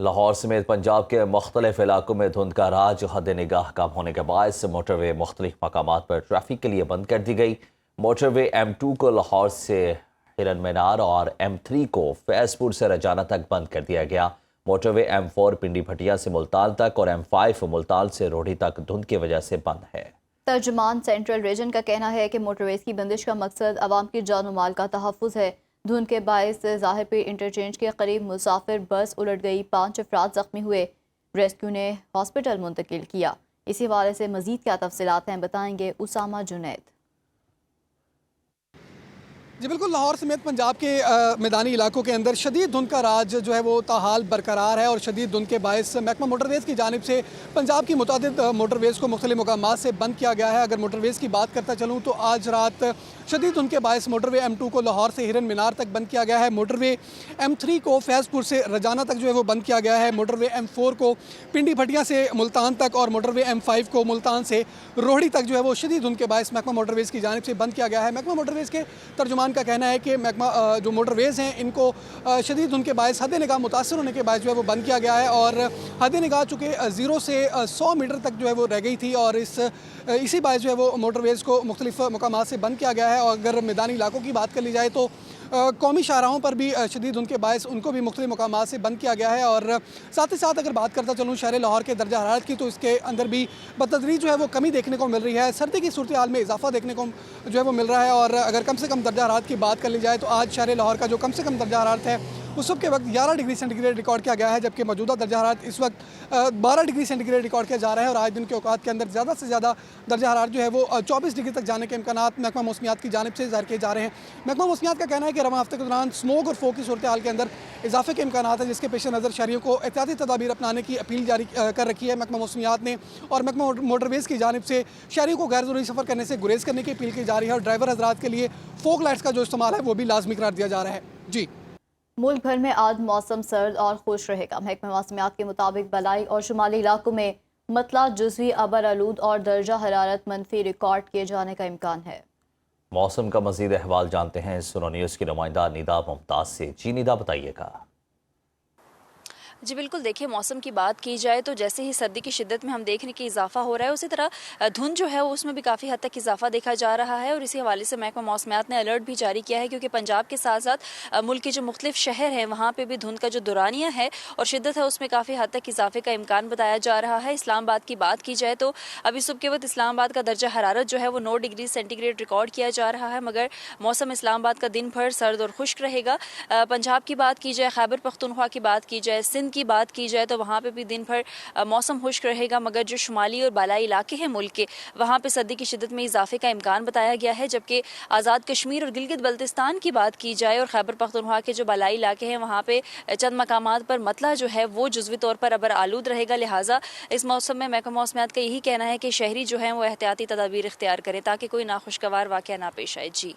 लाहौर समेत पंजाब के मुख्तलिफ इलाकों में धुंध का राज हद निगाह कम होने के बायस मोटरवे मुख्तलिफ मकामात पर ट्रैफिक के लिए बंद कर दी गई। मोटरवे M2 को लाहौर से हिरन मीनार और M3 को फैजपुर से रजाना तक बंद कर दिया गया। मोटरवे M4 पिंडी भटिया से मुल्तान तक और M5 मुल्तान से रोहड़ी तक धुंध की वजह से बंद है। तर्जुमान सेंट्रल रीजन का कहना है कि मोटरवेज की बंदिश का मकसद आवाम की जान माल का तहफ़्फ़ुज़ है। धुंध के बायस ज़ाहिरपीर इंटरचेंज के करीब मुसाफिर बस उलट गई, 5 अफराद जख्मी हुए। रेस्क्यू ने हॉस्पिटल मुंतकिल किया। इसी हवाले से मज़ीद क्या तफसीलात हैं, बताएंगे उसामा जुनैद। जी बिल्कुल, लाहौर समेत पंजाब के मैदानी इलाकों के अंदर शदीद धुंध का राज जो है वो ताहाल बरकरार है और शदीद धुंध के बायस महकमा मोटरवेज़ की जानिब से पंजाब की मुतादिद मोटरवेज़ को मुख्तलिफ मकामात से बंद किया गया है। अगर मोटरवेज़ की बात करता चलूँ तो आज रात शदीद धुंध के बायस मोटरवे M2 को लाहौर से हिरन मीनार तक बंद किया गया है। मोटरवे M3 को फैज़पुर से रजाना तक जो है वो बंद किया गया है। मोटरवे M4 को पिंडी भटिया से मुल्तान तक और मोटरवे M5 को मुल्तान से रोहड़ी तक जो है वो शदीद धुंध के बायस महकमा मोटरवेज़ की जानिब से बंद किया गया है। महकमा मोटरवेज़ के तर्जुमान का कहना है कि महकमा जो मोटरवेज़ हैं इनको शदीद धुंध के बायस हद निगाह मुतासर होने के बाद जो है वो बंद किया गया है और हद निगाह चूँकि 0 से 100 मीटर तक जो है वो रह गई थी और इसी बायस जो है वो मोटरवेज़ को मुख्तलिफ मकामात से बंद किया गया है। और अगर मैदानी इलाकों की बात कर ली जाए तो कौमी शाहराहों पर भी शदीद धुंध के बायस उनको भी मुख्तलिफ मकामात से बंद किया गया है। और साथ ही साथ अगर बात करता चलूँ शहर लाहौर के दर्जा हरारत की तो इसके अंदर भी बतदरीज जो है वो कमी देखने को मिल रही है। सर्दी की सूरत हाल में इजाफा देखने को जो है वो मिल रहा है। और अगर कम से कम दर्जा हरारत की बात कर ली जाए तो आज शहर लाहौर का जो कम से कम दर्जा हरारत है उस वक्त के वक्त 11 डिग्री सेंटीग्रेड रिकॉर्ड किया गया है, जबकि मौजूदा दर्जा हरारत इस वक्त 12 डिग्री सेंटीग्रेड रिकॉर्ड किया जा रहा है। और आज दिन के औकात के अंदर ज़्यादा से ज़्यादा दर्जा हरारत जो है वो 24 डिग्री तक जाने के इम्कानात महकमा मौसमियात की जानिब से ज़ाहिर किए जा रहे हैं। महकमा मौसमियात का कहना है कि रवां हफ्ते के दौरान स्मोक और फोग की सूरत हाल के अंदर इजाफे के इम्कानात हैं, जिसके पेश नज़र शहरियों को एहतियाती तदाबीर अपनाने की अपील जारी कर रखी है महकमा मौसमियात ने। और महकमा मोटरवेज़ की जानिब से शहरियों को गैर ज़रूरी सफ़र करने से गुरेज करने की अपील की जा रही है और ड्राइवर हज़रात के लिए फोग लाइट्स का जो इस्तेमाल है वो भी लाजमी करार दिया जा रहा है। जी, मुल्क भर में आज मौसम सर्द और खुश रहेगा। महकमा मौसमियात के मुताबिक बलाई और शुमाली इलाकों में मतला जुज़वी अबर आलूद और दर्जा हरारत मनफी रिकॉर्ड किए जाने का इम्कान है। मौसम का मजीद अहवाल जानते हैं सुनो न्यूज़ की नुमाइंदा निदा मुमताज़ से। जी निदा, बताइएगा। जी बिल्कुल, देखिए मौसम की बात की जाए तो जैसे ही सर्दी की शिद्दत में हम देख रहे हैं कि इजाफा हो रहा है, उसी तरह धुंध जो है उसमें भी काफ़ी हद तक इजाफा देखा जा रहा है। और इसी हवाले से महकमा मौसमियात ने अलर्ट भी जारी किया है, क्योंकि पंजाब के साथ साथ मुल्क के जो मुख्तलिफ शहर हैं वहाँ पर भी धुंध का जो दौरानिया है और शिद्दत है उसमें काफ़ी हद तक इजाफे का इम्कान बताया जा रहा है। इस्लामाबाद की बात की जाए तो अभी सुबह के वक्त इस्लामाबाद का दर्जा हरारत जो है वो 9 डिग्री सेंटीग्रेड रिकॉर्ड किया जा रहा है, मगर मौसम इस्लामाबाद का दिन भर सर्द और खुश्क रहेगा। पंजाब की बात की जाए, खैबर पख्तूनख्वा की बात की जाए, सिंध की बात की जाए तो वहाँ पे भी दिन भर मौसम खुश्क रहेगा, मगर जो शुमाली और बालाई इलाके हैं मुल्क के वहाँ पे सर्दी की शिद्दत में इजाफे का इम्कान बताया गया है। जबकि आज़ाद कश्मीर और गिलगित बल्तिस्तान की बात की जाए और खैबर पख्तूनख्वा के जो बालाई इलाके हैं वहाँ पे चंद मकामात पर मतला जो है वो जुज़वी तौर पर अबर आलूद रहेगा। लिहाजा इस मौसम में महकमा मौसमियात का यही कहना है कि शहरी जो है वो एहतियाती तदाबीर इख्तियार करें ताकि कोई नाखुशगवार वाक़या ना पेश आए। जी।